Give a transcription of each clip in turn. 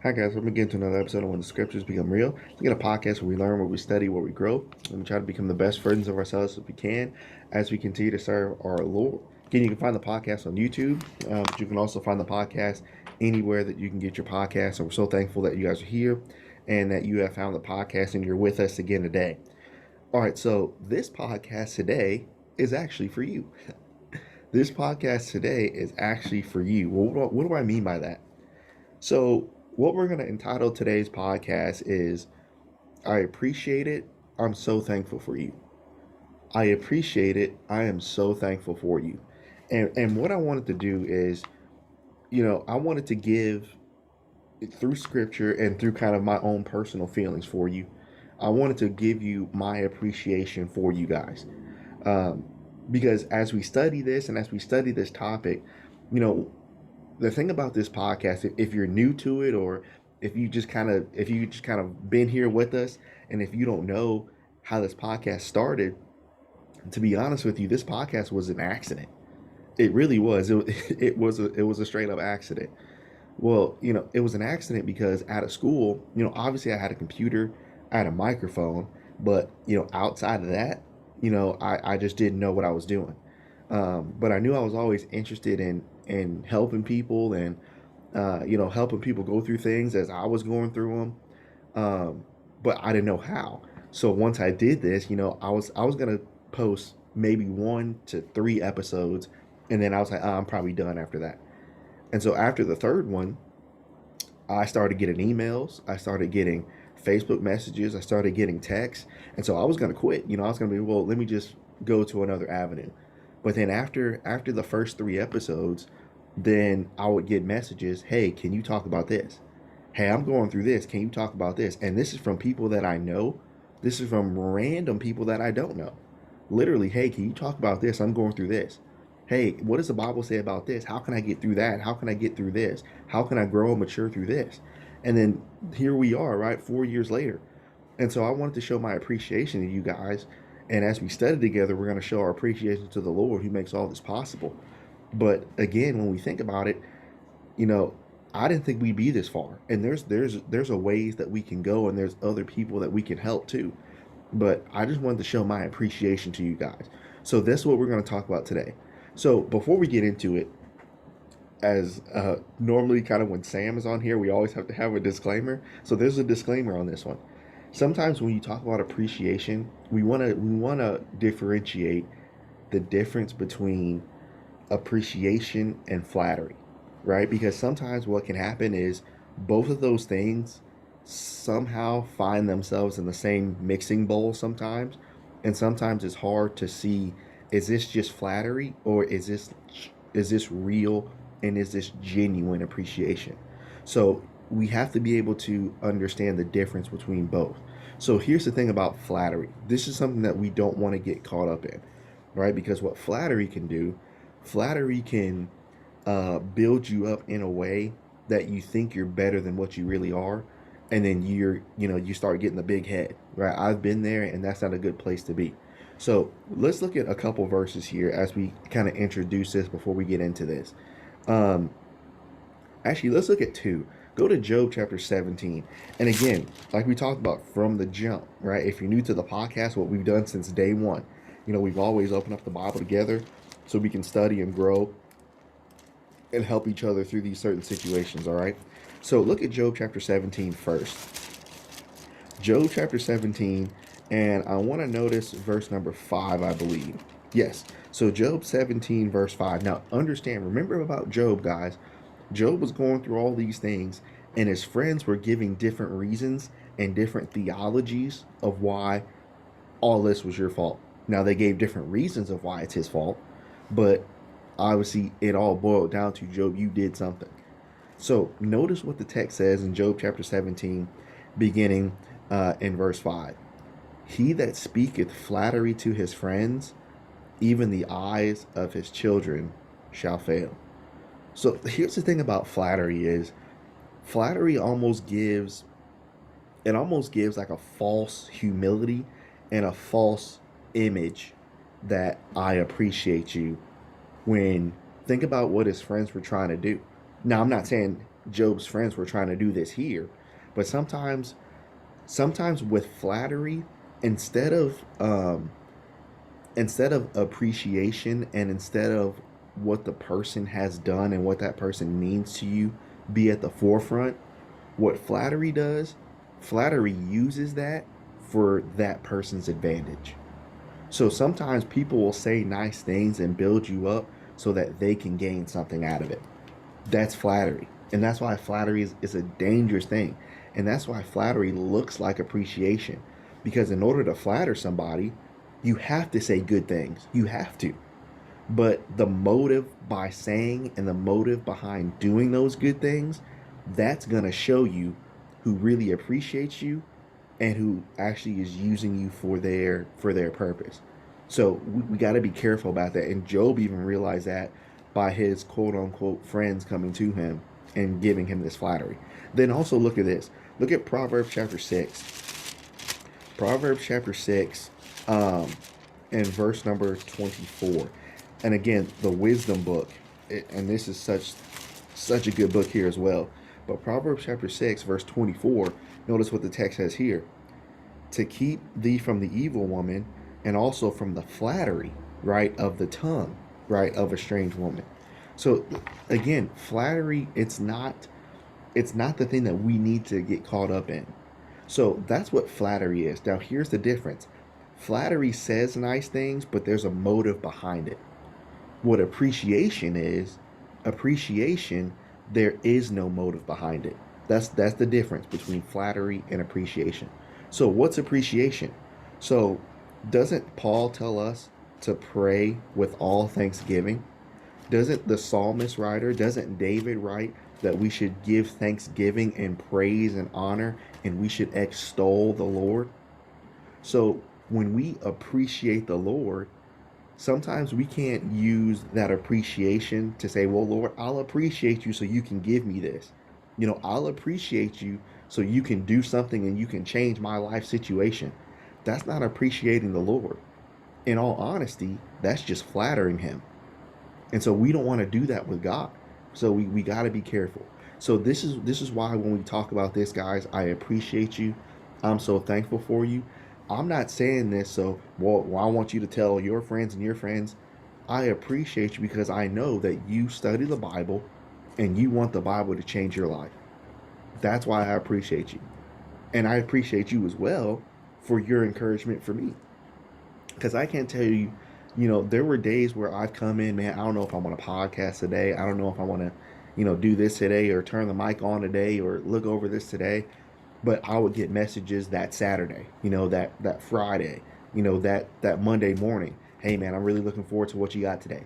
Hi guys, welcome again to another episode of When the Scriptures Become Real. We get a podcast where we learn, where we study, where we grow, and we try to become the best versions of ourselves as we can as we continue to serve our Lord. Again, you can find the podcast on YouTube, but you can also find the podcast anywhere that you can get your podcast. And we're so thankful that you guys are here and that you have found the podcast and you're with us again today. All right, so this podcast today is actually for you. This podcast today is actually for you. Well, what do I mean by that? So, what we're going to entitle today's podcast is I appreciate it. I'm so thankful for you. I appreciate it. I am so thankful for you. And what I wanted to do is, I wanted to give through scripture and through kind of my own personal feelings for you. I wanted to give you my appreciation for you guys. Um, because as we study this and as we study this topic, you know, the thing about this podcast, if you're new to it, or if you just kind of been here with us, and if you don't know how this podcast started, to be honest with you, this podcast was an accident. It really was. It was a straight up accident. Well, it was an accident because out of school, obviously I had a computer, I had a microphone, but outside of that, I just didn't know what I was doing. But I knew I was always interested in helping people and helping people go through things as I was going through them. But I didn't know how. So once I did this, I was gonna post maybe 1 to 3 episodes, and then I was like, I'm probably done after that. And so after the third one, I started getting emails. I started getting Facebook messages. I started getting texts. And so I was going to quit. I was going to be, well, let me just go to another avenue. But then after the first 3 episodes, then I would get messages, hey, can you talk about this? Hey, I'm going through this. Can you talk about this? And this is from people that I know. This is from random people that I don't know. Literally, hey, can you talk about this? I'm going through this. Hey, what does the Bible say about this? How can I get through that? How can I get through this? How can I grow and mature through this? And then here we are, right? 4 years later. And so I wanted to show my appreciation to you guys. And as we study together, we're going to show our appreciation to the Lord who makes all this possible. But again, when we think about it, you know, I didn't think we'd be this far. And there's a ways that we can go, and there's other people that we can help too. But I just wanted to show my appreciation to you guys. So that's what we're going to talk about today. So before we get into it, as normally kind of when Sam is on here, we always have to have a disclaimer. So there's a disclaimer on this one. Sometimes when you talk about appreciation, we want to differentiate the difference between appreciation and flattery, right? Because sometimes what can happen is both of those things somehow find themselves in the same mixing bowl sometimes, and sometimes it's hard to see, is this just flattery, or is this real, and is this genuine appreciation? So we have to be able to understand the difference between both. So here's the thing about flattery. This is something that we don't want to get caught up in, right? Because what flattery can do, flattery can build you up in a way that you think you're better than what you really are, and then you start getting the big head, right? I've been there, and that's not a good place to be. So let's look at a couple verses here as we kind of introduce this before we get into this. Um, Actually, let's look at two. Go to Job chapter 17. And again, like we talked about from the jump, right? If you're new to the podcast, what we've done since day one, we've always opened up the Bible together so we can study and grow and help each other through these certain situations, all right? So look at Job chapter 17 first. Job chapter 17, and I want to notice verse number 5, I believe. Yes. So Job 17, verse 5. Now understand, remember about Job, guys. Job was going through all these things, and his friends were giving different reasons and different theologies of why all this was your fault. Now, they gave different reasons of why it's his fault, but obviously it all boiled down to, Job, you did something. So notice what the text says in Job chapter 17, beginning in verse 5. He that speaketh flattery to his friends, even the eyes of his children shall fail. So here's the thing about flattery is flattery almost gives like a false humility and a false image that I appreciate you, when think about what his friends were trying to do. Now, I'm not saying Job's friends were trying to do this here. But sometimes with flattery, instead of appreciation, and instead of what the person has done and what that person means to you be at the forefront, what flattery does, flattery uses that for that person's advantage. So sometimes people will say nice things and build you up so that they can gain something out of it. That's flattery. And that's why flattery is a dangerous thing. And that's why flattery looks like appreciation. Because in order to flatter somebody, you have to say good things. You have to. But the motive by saying and the motive behind doing those good things, that's going to show you who really appreciates you and who actually is using you for their purpose. So we got to be careful about that. And Job even realized that by his quote unquote friends coming to him and giving him this flattery. Then also look at this. Look at Proverbs chapter 6. Proverbs chapter 6, and verse number 24. And again, the wisdom book, and this is such a good book here as well. But Proverbs chapter 6, verse 24, notice what the text says here. To keep thee from the evil woman, and also from the flattery, right, of the tongue, right, of a strange woman. So again, flattery, it's not the thing that we need to get caught up in. So that's what flattery is. Now here's the difference. Flattery says nice things, but there's a motive behind it. What appreciation is, appreciation, there is no motive behind it. That's the difference between flattery and appreciation. So what's appreciation? So doesn't Paul tell us to pray with all thanksgiving? Doesn't the psalmist writer, doesn't David write that we should give thanksgiving and praise and honor, and we should extol the Lord? So when we appreciate the Lord, sometimes we can't use that appreciation to say, well, Lord, I'll appreciate you so you can give me this. I'll appreciate you so you can do something and you can change my life situation. That's not appreciating the Lord. In all honesty, that's just flattering him. And so we don't want to do that with God. So we got to be careful. So this is why when we talk about this, guys, I appreciate you. I'm so thankful for you. I'm not saying this so, well, I want you to tell your friends and your friends. I appreciate you because I know that you study the Bible and you want the Bible to change your life. That's why I appreciate you. And I appreciate you as well for your encouragement for me. Because I can't tell you, there were days where I've come in, man, I don't know if I want to podcast today. I don't know if I want to, do this today or turn the mic on today or look over this today. But I would get messages that Saturday, that Friday, that Monday morning. Hey, man, I'm really looking forward to what you got today.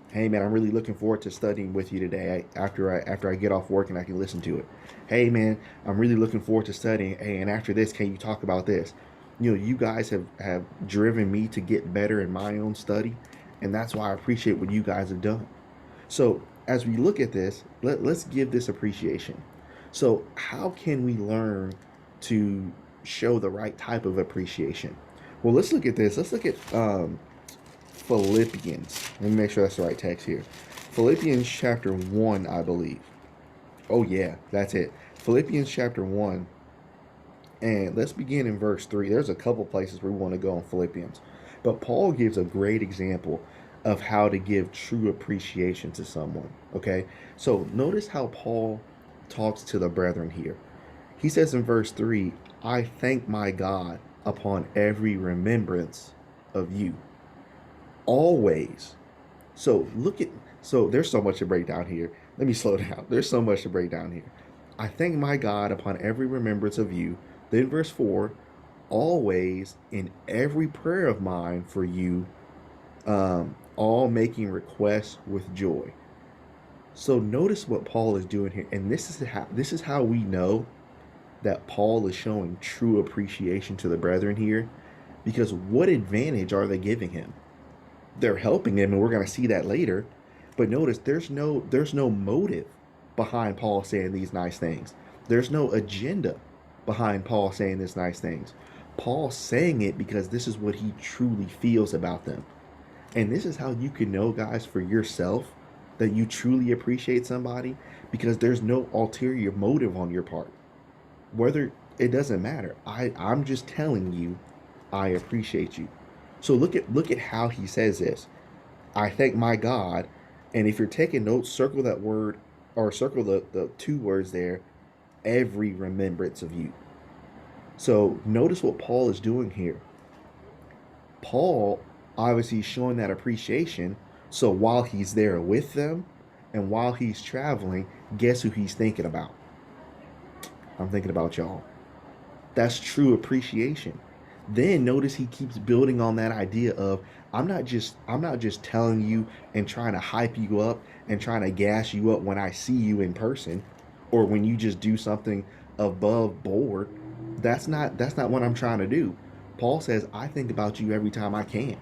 Hey, man, I'm really looking forward to studying with you today after I get off work and I can listen to it. Hey, man, I'm really looking forward to studying. Hey, and after this, can you talk about this? You guys have driven me to get better in my own study, and that's why I appreciate what you guys have done. So as we look at this, let's give this appreciation. So how can we learn to show the right type of appreciation? Well, let's look at this. Let's look at Philippians. Let me make sure that's the right text here. Philippians chapter 1, I believe. Oh yeah, that's it. Philippians chapter 1. And let's begin in verse 3. There's a couple places where we want to go in Philippians. But Paul gives a great example of how to give true appreciation to someone. Okay? So notice how Paul talks to the brethren here. He says in verse 3, I thank my God upon every remembrance of you. Always. So there's so much to break down here. Let me slow down. There's so much to break down here. I thank my God upon every remembrance of you. Then verse 4, always in every prayer of mine for you, all making requests with joy. So notice what Paul is doing here. And this is how we know that Paul is showing true appreciation to the brethren here. Because what advantage are they giving him? They're helping him, and we're going to see that later. But notice there's no motive behind Paul saying these nice things. There's no agenda behind Paul saying these nice things. Paul's saying it because this is what he truly feels about them. And this is how you can know, guys, for yourself that you truly appreciate somebody, because there's no ulterior motive on your part. Whether it doesn't matter. I'm just telling you I appreciate you. So look at how he says this. I thank my God, and if you're taking notes, circle that word, or circle the two words there, every remembrance of you. So notice what Paul is doing here. Paul obviously is showing that appreciation. So while he's there with them and while he's traveling, guess who he's thinking about? I'm thinking about y'all. That's true appreciation. Then notice he keeps building on that idea of I'm not just telling you and trying to hype you up and trying to gas you up when I see you in person or when you just do something above board. That's not what I'm trying to do. Paul says I think about you every time I can.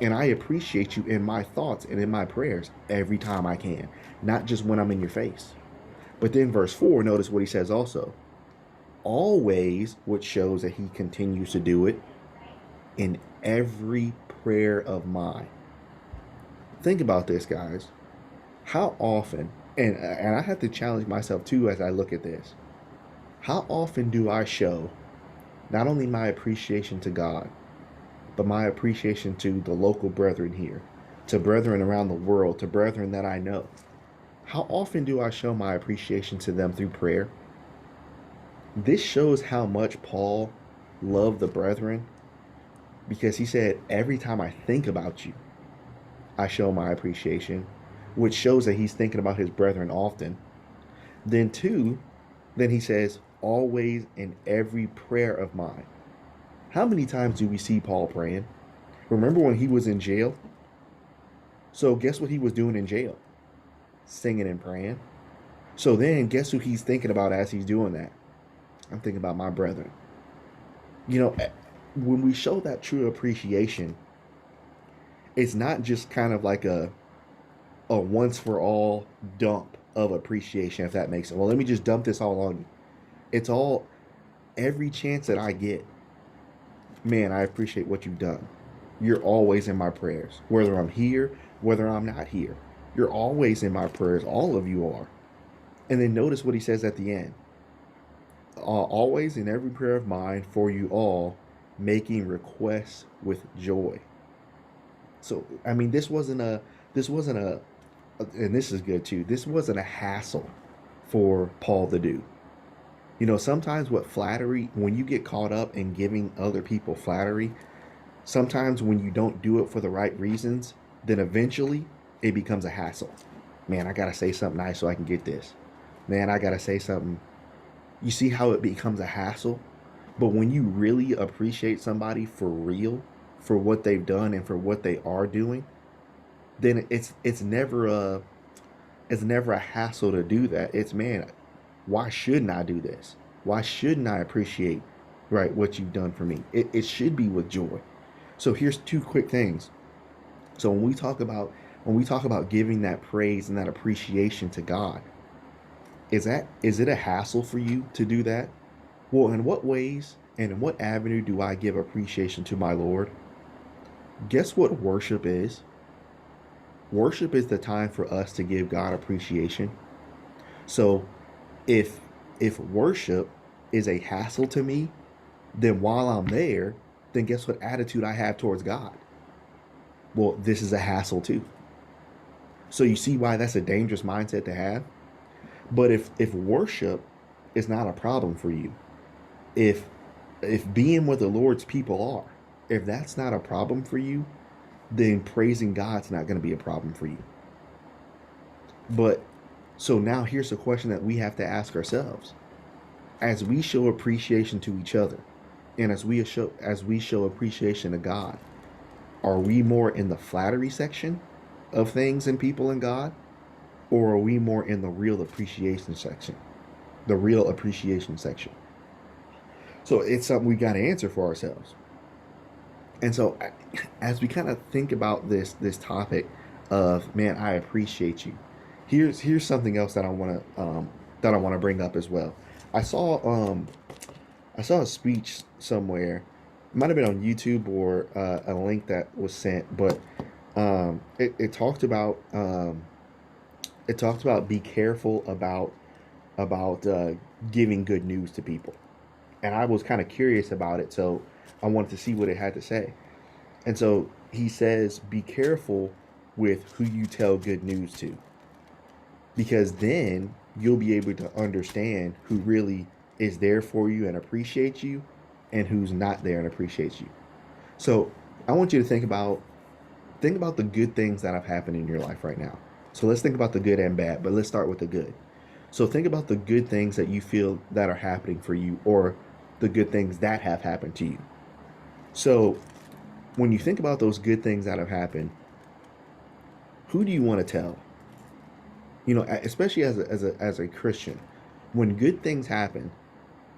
And I appreciate you in my thoughts and in my prayers every time I can, not just when I'm in your face. But then verse 4, notice what he says also. Always, which shows that he continues to do it in every prayer of mine. Think about this, guys. How often, and I have to challenge myself too as I look at this, how often do I show not only my appreciation to God, but my appreciation to the local brethren here, to brethren around the world, to brethren that I know? How often do I show my appreciation to them through prayer? This shows how much Paul loved the brethren, because he said, every time I think about you, I show my appreciation, which shows that he's thinking about his brethren often. Then, two, then he says, always in every prayer of mine. How many times do we see Paul praying? Remember when he was in jail? So, guess what he was doing in jail? Singing and praying. So, then guess who he's thinking about as he's doing that? I'm thinking about my brethren. When we show that true appreciation, it's not just kind of like a once for all dump of appreciation, if that makes sense. Well, let me just dump this all on you. It's all, every chance that I get, man, I appreciate what you've done. You're always in my prayers, whether I'm here, whether I'm not here. You're always in my prayers. All of you are. And then notice what he says at the end. Always in every prayer of mine for you all, making requests with joy. So, I mean, this wasn't a, and this is good too, this wasn't a hassle for Paul to do. Sometimes what flattery, when you get caught up in giving other people flattery, sometimes when you don't do it for the right reasons, then eventually it becomes a hassle. Man, I gotta say something nice so I can get this. Man, I gotta say something. You see how it becomes a hassle? But when you really appreciate somebody for real, for what they've done and for what they are doing, then it's never a hassle to do that. It's, man, why shouldn't I do this? Why shouldn't I appreciate, right, what you've done for me? It should be with joy. So here's two quick things. So when we talk about giving that praise and that appreciation to God, is it a hassle for you to do that? Well, in what ways and in what avenue do I give appreciation to my Lord? Guess what worship is? Worship is the time for us to give God appreciation. So if worship is a hassle to me, then while I'm there, then guess what attitude I have towards God? Well, this is a hassle too. So you see why that's a dangerous mindset to have? But if worship is not a problem for you, if being what the Lord's people are, if that's not a problem for you, then praising God's not going to be a problem for you. But so now here's a question that we have to ask ourselves. As we show appreciation to each other, and as we show appreciation to God, are we more in the flattery section of things and people and God, or are we more in the real appreciation section? The real appreciation section. So it's something we got to answer for ourselves. And so, as we kind of think about this topic of, man, I appreciate you. Here's something else that I want to bring up as well. I saw I saw a speech somewhere. It might have been on YouTube or a link that was sent, but it talked about It talks about be careful about giving good news to people. And I was kind of curious about it, so I wanted to see what it had to say. And so he says, be careful with who you tell good news to, because then you'll be able to understand who really is there for you and appreciates you and who's not there and appreciates you. So I want you to think about the good things that have happened in your life right now. So let's think about the good and bad, but let's start with the good. So think about the good things that you feel that are happening for you, or the good things that have happened to you. So when you think about those good things that have happened, who do you want to tell? Especially as a Christian, when good things happen,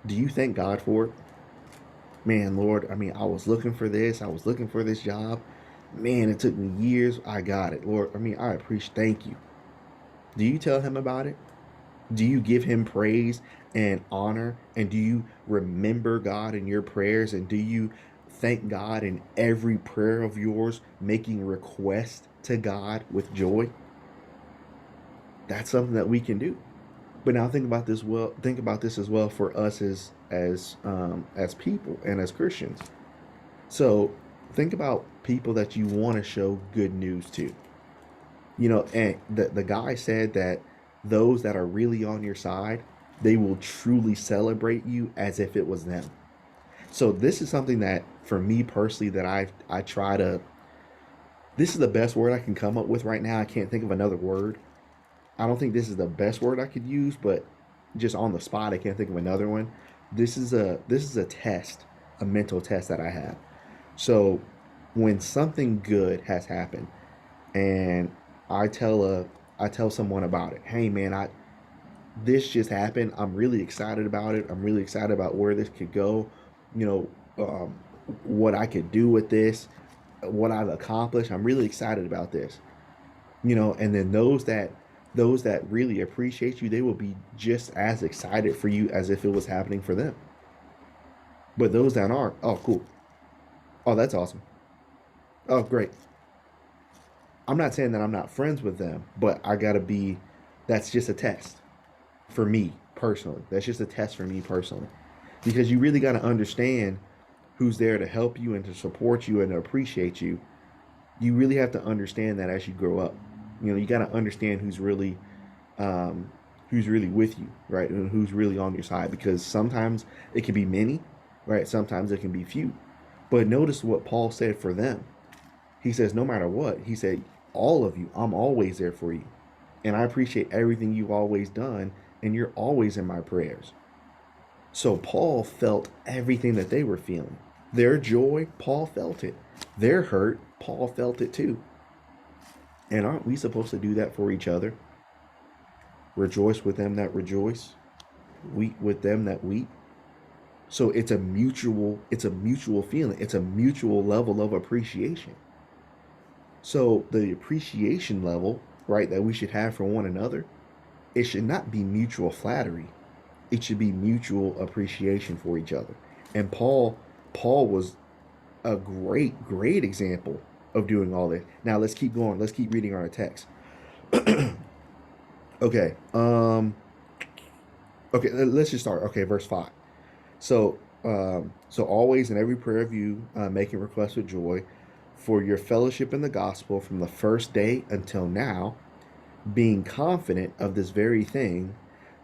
do you thank God for it? Man, Lord, I mean, I was looking for this. I was looking for this job. Man, it took me years. I got it, Lord. I mean, I appreciate. Thank you. Do you tell Him about it? Do you give Him praise and honor? And do you remember God in your prayers? And do you thank God in every prayer of yours, making request to God with joy? That's something that we can do. But now think about this. Well, think about this as well for us as people and as Christians. So think about people that you want to show good news to. And the guy said that those that are really on your side, they will truly celebrate you as if it was them. So this is something that for me personally that I try to. This is the best word I can come up with right now. I can't think of another word. I don't think this is the best word I could use, but just on the spot I can't think of another one. This is a test, a mental test that I have. So when something good has happened and I tell a I tell someone about it. Hey man, I this just happened. I'm really excited about it. I'm really excited about where this could go. You know, what I could do with this, what I've accomplished. I'm really excited about this. And then those that really appreciate you, they will be just as excited for you as if it was happening for them. But those that aren't, oh cool. Oh, that's awesome. Oh, great. I'm not saying that I'm not friends with them, but I gotta be. That's just a test for me personally. That's just a test for me personally, because you really gotta understand who's there to help you and to support you and to appreciate you. You really have to understand that as you grow up. You gotta understand um, who's really with you, right, and who's really on your side, because sometimes it can be many, right? Sometimes it can be few. But notice what Paul said for them. He says, no matter what, he said, all of you, I'm always there for you. And I appreciate everything you've always done, and you're always in my prayers. So Paul felt everything that they were feeling. Their joy, Paul felt it. Their hurt, Paul felt it too. And aren't we supposed to do that for each other? Rejoice with them that rejoice, weep with them that weep. So it's a mutual feeling. It's a mutual level of appreciation. So the appreciation level, right, that we should have for one another, it should not be mutual flattery. It should be mutual appreciation for each other. And Paul was a great example of doing all this. Now let's keep going. Let's keep reading our text. Okay. Okay, let's just start. Okay, verse 5. So always in every prayer of you, making requests with joy for your fellowship in the gospel from the first day until now, being confident of this very thing,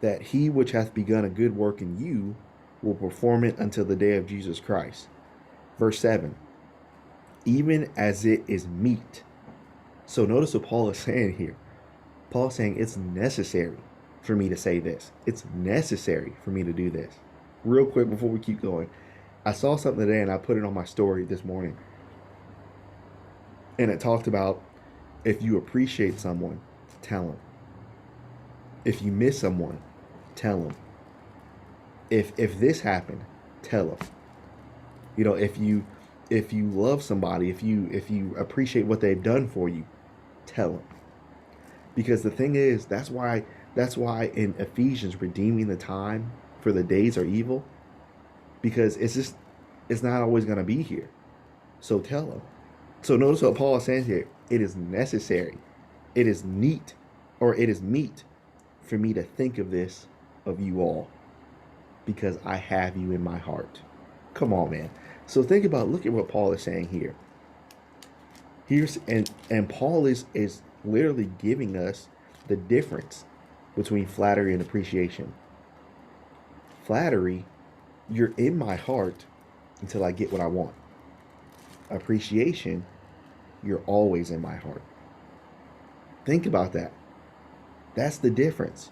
that he which hath begun a good work in you will perform it until the day of Jesus Christ. Verse 7, even as it is meet. So notice what Paul is saying here. Paul's saying it's necessary for me to say this. It's necessary for me to do this. Real quick before we keep going, I saw something today and I put it on my story this morning. And it talked about, if you appreciate someone, tell them. If you miss someone, tell them. If this happened, tell them. If you love somebody, if you appreciate what they've done for you, tell them. Because the thing is, that's why in Ephesians, redeeming the time, for the days are evil, because it's not always going to be here. So tell them. So notice what Paul is saying here. It is necessary. It is neat or it is meet for me to think of this of you all, because I have you in my heart. Come on, man. So think about, look at what Paul is saying here. And Paul is literally giving us the difference between flattery and appreciation. Flattery, you're in my heart until I get what I want. Appreciation, you're always in my heart. Think about that. That's the difference.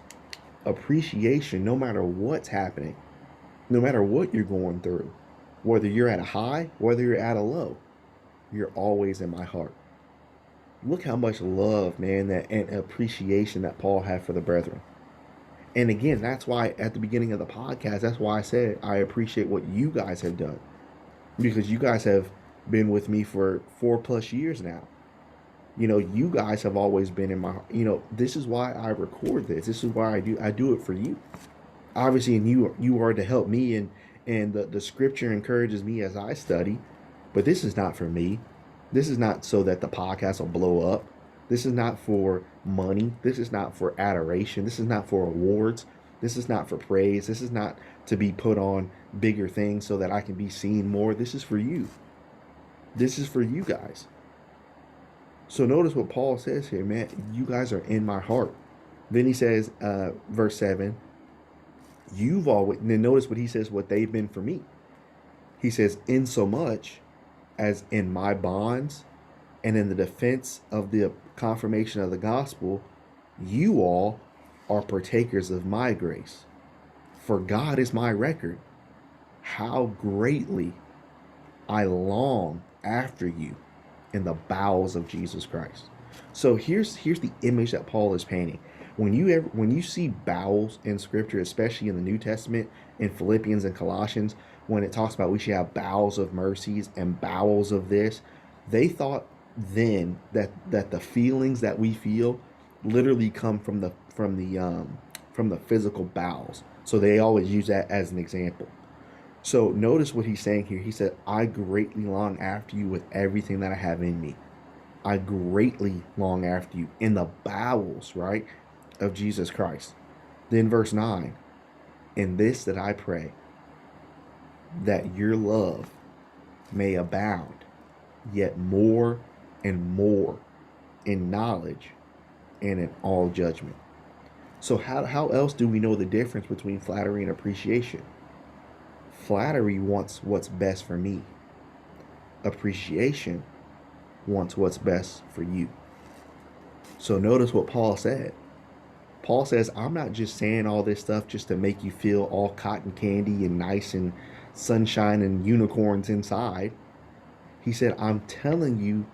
Appreciation, no matter what's happening, no matter what you're going through, whether you're at a high, whether you're at a low, you're always in my heart. Look how much love, man, that and appreciation that Paul had for the brethren. And again, that's why at the beginning of the podcast, that's why I said I appreciate what you guys have done, because you guys have been with me for 4+ years now. You guys have always been in my, this is why I record this. This is why I do it for you. Obviously, and you are to help me, and the scripture encourages me as I study, but this is not for me. This is not so that the podcast will blow up. This is not for money. This is not for adoration. This is not for awards. This is not for praise. This is not to be put on bigger things so that I can be seen more. This is for you. This is for you guys. So notice what Paul says here, man. You guys are in my heart. Then he says, verse 7, you've always, and then notice what he says, what they've been for me. He says, in so much as in my bonds and in the defense of the confirmation of the gospel, you all are partakers of my grace. For God is my record, how greatly I long after you in the bowels of Jesus Christ. So here's the image that Paul is painting. When you see bowels in Scripture, especially in the New Testament, in Philippians and Colossians, when it talks about we should have bowels of mercies and bowels of this, they thought then that the feelings that we feel literally come from the physical bowels. So they always use that as an example. So notice what he's saying here. He said, I greatly long after you with everything that I have in me. I greatly long after you in the bowels, right, of Jesus Christ. Then verse 9, in this that I pray, that your love may abound yet more and more in knowledge and in all judgment. So how else do we know the difference between flattery and appreciation? Flattery wants what's best for me. Appreciation wants what's best for you. So notice what Paul said. Paul says, I'm not just saying all this stuff just to make you feel all cotton candy and nice and sunshine and unicorns inside. He said, I'm telling you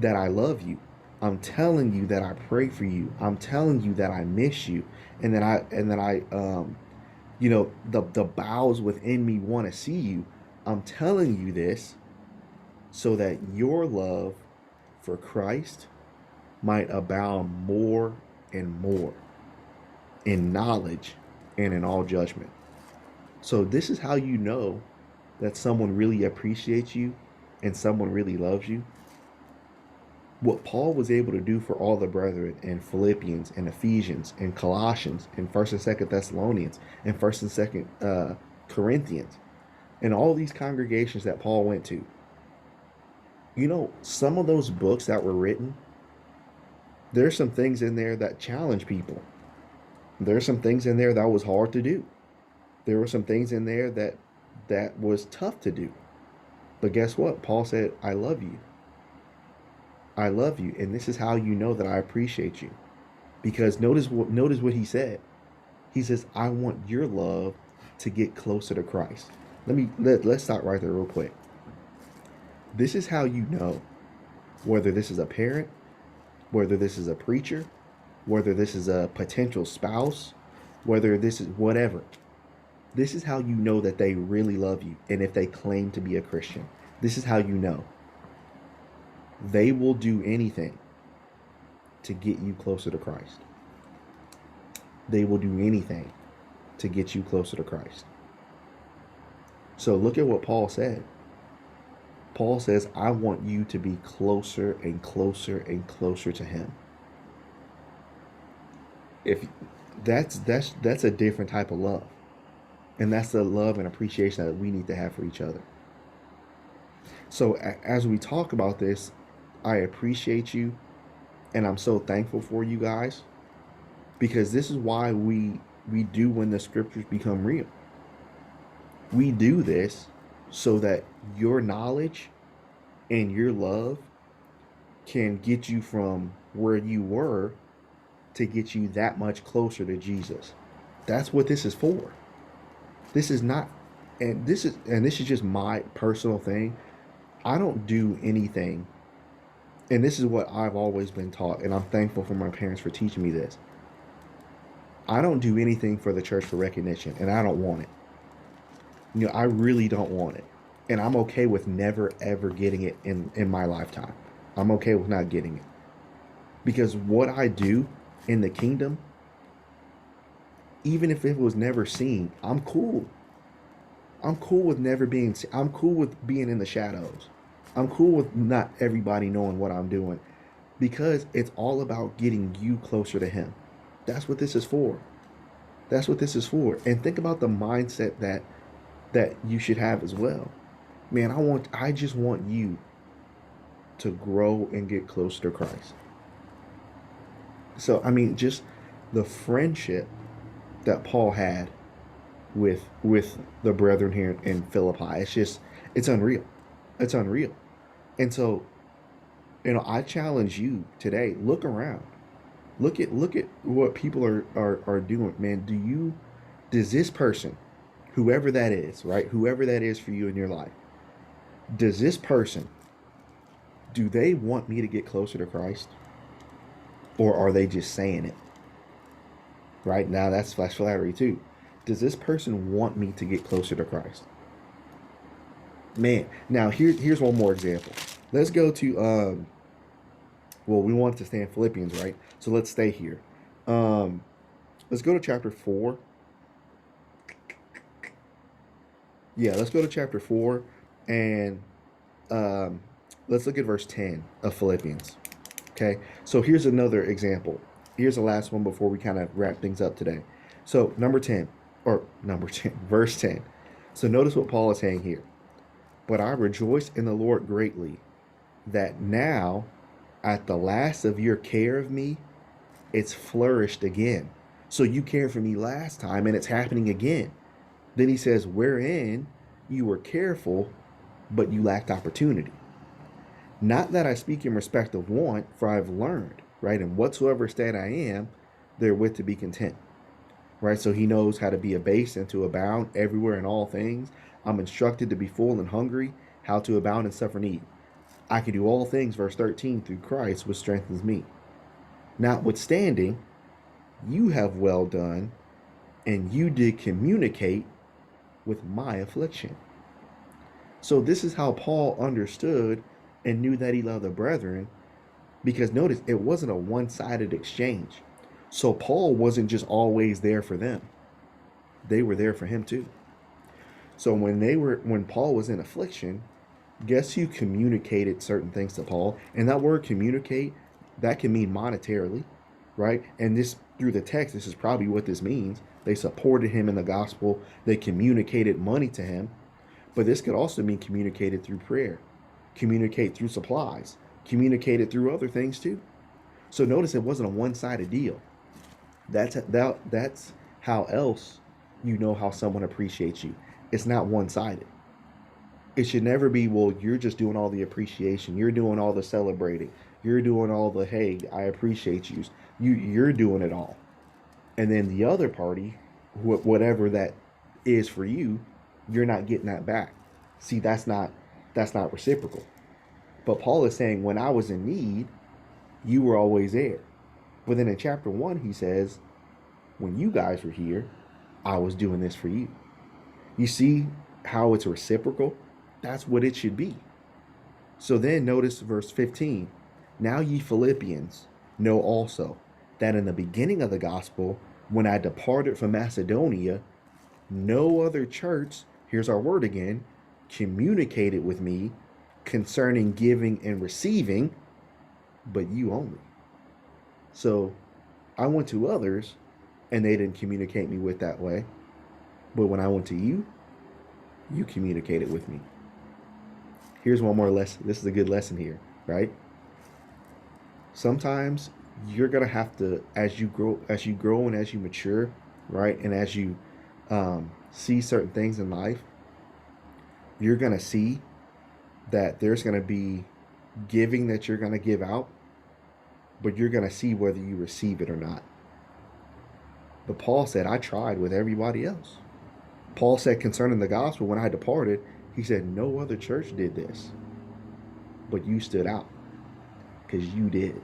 that I love you. I'm telling you that I pray for you. I'm telling you that I miss you, and that I the bowels within me want to see you. I'm telling you this so that your love for Christ might abound more and more in knowledge and in all judgment. So this is how you know that someone really appreciates you and someone really loves you. What Paul was able to do for all the brethren in Philippians and Ephesians and Colossians and 1st and 2nd Thessalonians and 1st and 2nd Corinthians and all these congregations that Paul went to. Some of those books that were written, there's some things in there that challenge people. There's some things in there that was hard to do. There were some things in there that was tough to do. But guess what? Paul said, I love you. I love you, and this is how you know that I appreciate you. Because notice what he said. He says, I want your love to get closer to Christ. Let's stop right there real quick. This is how you know whether this is a parent, whether this is a preacher, whether this is a potential spouse, whether this is whatever. This is how you know that they really love you, and if they claim to be a Christian. This is how you know. They will do anything to get you closer to Christ. They will do anything to get you closer to Christ. So look at what Paul said. Paul says, I want you to be closer and closer and closer to him. If that's a different type of love. And that's the love and appreciation that we need to have for each other. So as we talk about this, I appreciate you and I'm so thankful for you guys because this is why we do when the scriptures become real. We do this so that your knowledge and your love can get you from where you were to get you that much closer to Jesus. That's what this is for. This is not and this is just my personal thing. I don't do anything, and this is what I've always been taught, and I'm thankful for my parents for teaching me this. I don't do anything for the church for recognition, and I don't want it. I really don't want it. And I'm okay with never ever getting it in my lifetime. I'm okay with not getting it. Because what I do in the kingdom, even if it was never seen, I'm cool. I'm cool with never being seen. I'm cool with being in the shadows. I'm cool with not everybody knowing what I'm doing because it's all about getting you closer to him. That's what this is for. That's what this is for. And think about the mindset that you should have as well. Man, I just want you to grow and get closer to Christ. So I mean, just the friendship that Paul had with the brethren here in Philippi, it's unreal. It's unreal. And so, I challenge you today, look around. Look at what people are doing, man. Does this person, whoever that is, right? Whoever that is for you in your life, does this person, do they want me to get closer to Christ? Or are they just saying it? Right now, that's flattery too. Does this person want me to get closer to Christ? Man, now here's one more example. Let's go to well, we wanted to stay in Philippians, right? So let's stay here. Um, let's go to chapter 4. Yeah, let's go to chapter 4 and um, let's look at verse 10 of Philippians. Okay, so here's another example. Here's the last one before we kind of wrap things up today. So, number 10, verse 10. So, notice what Paul is saying here. But I rejoice in the Lord greatly that now, at the last of your care of me, it's flourished again. So, you cared for me last time and it's happening again. Then he says, wherein you were careful, but you lacked opportunity. Not that I speak in respect of want, for I've learned, right, in whatsoever state I am, therewith to be content. Right, so he knows how to be abased and to abound everywhere in all things. I'm instructed to be full and hungry, how to abound and suffer need. I can do all things, verse 13, through Christ, which strengthens me. Notwithstanding, you have well done, and you did communicate with my affliction. So this is how Paul understood and knew that he loved the brethren, because notice it wasn't a one-sided exchange. So Paul wasn't just always there for them. They were there for him too. So when Paul was in affliction, guess who communicated certain things to Paul? And that word communicate, that can mean monetarily, right? And this, through the text, this is probably what this means. They supported him in the gospel. They communicated money to him. But this could also mean communicated through prayer, communicate through supplies, communicated through other things too. So notice it wasn't a one-sided deal. That's how else you know how someone appreciates you. It's not one-sided. It should never be, well, you're just doing all the appreciation. You're doing all the celebrating. You're doing all the, hey, I appreciate you. You're doing it all. And then the other party, whatever that is for you, you're not getting that back. See, that's not reciprocal. But Paul is saying, when I was in need, you were always there. But then in chapter 1, he says, when you guys were here, I was doing this for you. You see how it's reciprocal? That's what it should be. So then notice verse 15. Now ye Philippians know also that in the beginning of the gospel, when I departed from Macedonia, no other church, here's our word again, communicated with me concerning giving and receiving, but you only. So I went to others and they didn't communicate me with that way. But when I went to you, you communicated with me. Here's one more lesson. This is a good lesson here, right? Sometimes you're gonna have to, as you grow and as you mature, right, and as you see certain things in life, you're gonna see that there's gonna be giving that you're gonna give out, but you're gonna see whether you receive it or not. But Paul said, I tried with everybody else. Paul said concerning the gospel, when I departed, he said, no other church did this, but you stood out because you did.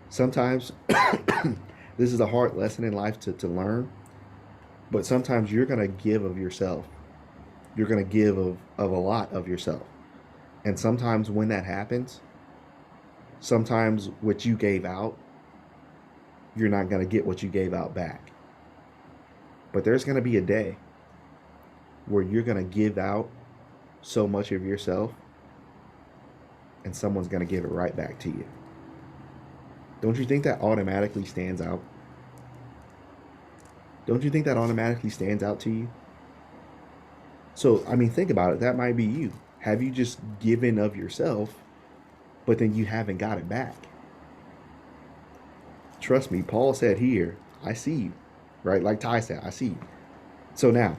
Sometimes this is a hard lesson in life to learn, but sometimes you're going to give of yourself. You're going to give of a lot of yourself. And sometimes when that happens, sometimes what you gave out, you're not going to get what you gave out back. But there's going to be a day where you're going to give out so much of yourself and someone's going to give it right back to you. Don't you think that automatically stands out? Don't you think that automatically stands out to you? So, I mean, think about it. That might be you. Have you just given of yourself, but then you haven't got it back? Trust me, Paul said here, I see you, right? Like Ty said, I see you. So now,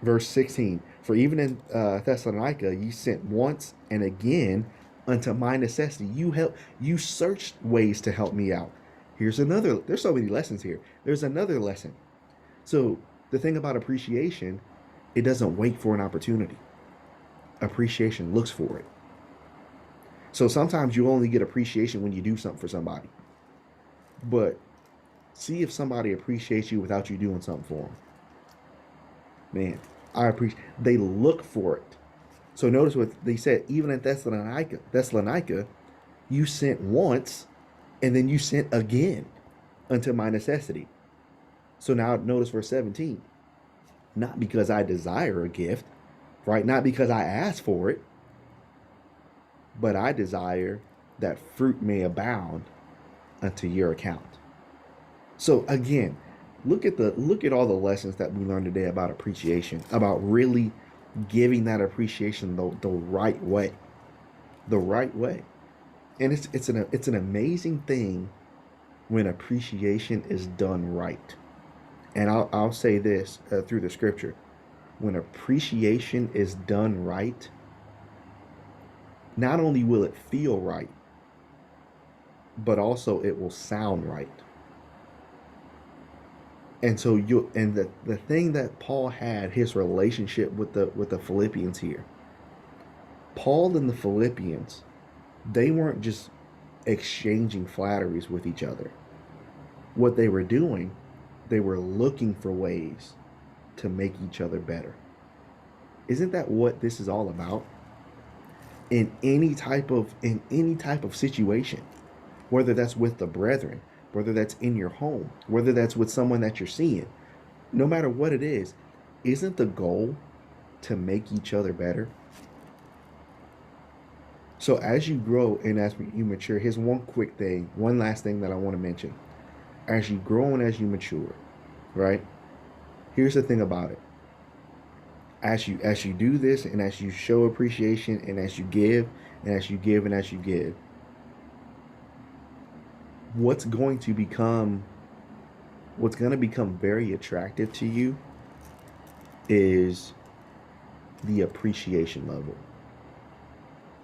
verse 16, for even in Thessalonica, you sent once and again unto my necessity. You searched ways to help me out. There's so many lessons here. There's another lesson. So the thing about appreciation, it doesn't wait for an opportunity. Appreciation looks for it. So sometimes you only get appreciation when you do something for somebody. But see if somebody appreciates you without you doing something for them. Man, they look for it. So notice what they said, even in Thessalonica, you sent once and then you sent again unto my necessity. So now notice verse 17. Not because I desire a gift, right? Not because I ask for it, but I desire that fruit may abound unto your account. So again, look at all the lessons that we learned today about appreciation, about really giving that appreciation the right way, and it's an amazing thing when appreciation is done right. And I'll say this through the scripture: when appreciation is done right, not only will it feel right, but also it will sound right. And so the thing that Paul had, his relationship with the Philippians here. Paul and the Philippians, they weren't just exchanging flatteries with each other. What they were doing, they were looking for ways to make each other better. Isn't that what this is all about? In any type of situation, whether that's with the brethren, whether that's in your home, whether that's with someone that you're seeing, no matter what it is, isn't the goal to make each other better? So as you grow and as you mature, here's one last thing that I want to mention. As you grow and as you mature, right? Here's the thing about it. As you do this and as you show appreciation and as you give and as you give and as you give, what's going to become very attractive to you is the appreciation level.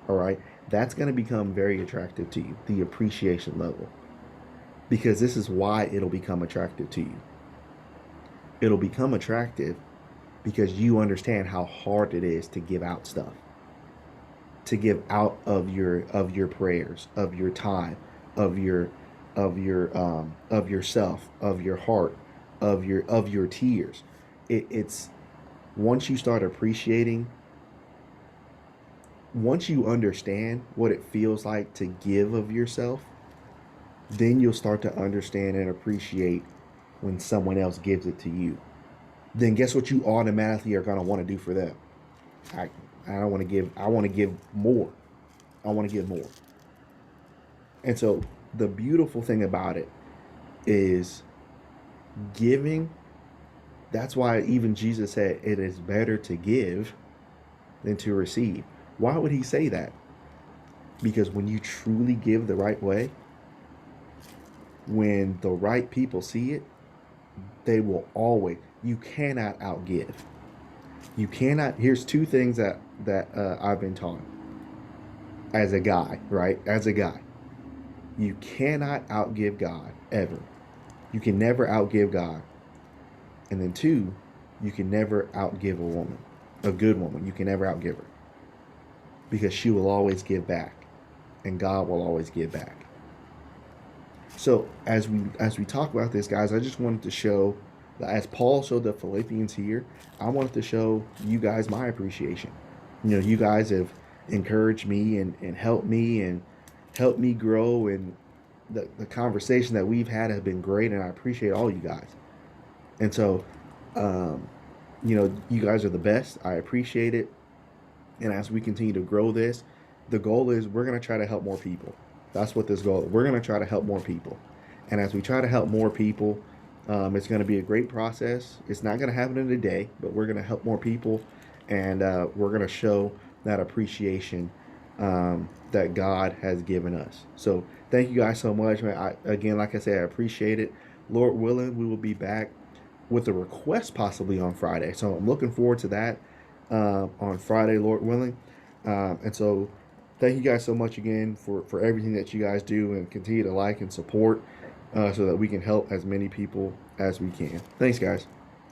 All right, that's going to become very attractive to you, the appreciation level, because this is why it'll become attractive to you. It'll become attractive because you understand how hard it is to give out stuff, to give out of your prayers, of your time, of yourself, of your heart, of your tears. It's once you start appreciating, once you understand what it feels like to give of yourself, then you'll start to understand and appreciate when someone else gives it to you. Then guess what you automatically are going to want to do for them? I want to give more. I want to give more. And so the beautiful thing about it is giving. That's why even Jesus said it is better to give than to receive. Why would he say that? Because when you truly give the right way, when the right people see it, they will always, you cannot outgive. You cannot, here's two things that I've been taught as a guy, right? As a guy, you cannot outgive God ever. You can never outgive God. And then two, you can never outgive a woman, a good woman. You can never outgive her because she will always give back, and God will always give back. So as we talk about this, guys, I just wanted to show, as Paul showed the Philippians here, I wanted to show you guys my appreciation. You guys have encouraged me and helped me grow, and the conversation that we've had has been great, and I appreciate all you guys. And so, um, you guys are the best. I appreciate it. And as we continue to grow this, the goal is we're going to try to help more people. That's what this goal is. We're going to try to help more people. And as we try to help more people, it's going to be a great process. It's not going to happen in a day, but we're going to help more people. And we're going to show that appreciation that God has given us. So thank you guys so much, man. Again, like I said, I appreciate it. Lord willing, we will be back with a request possibly on Friday. So I'm looking forward to that on Friday, Lord willing. And so thank you guys so much again for everything that you guys do, and continue to like and support so that we can help as many people as we can. Thanks, guys.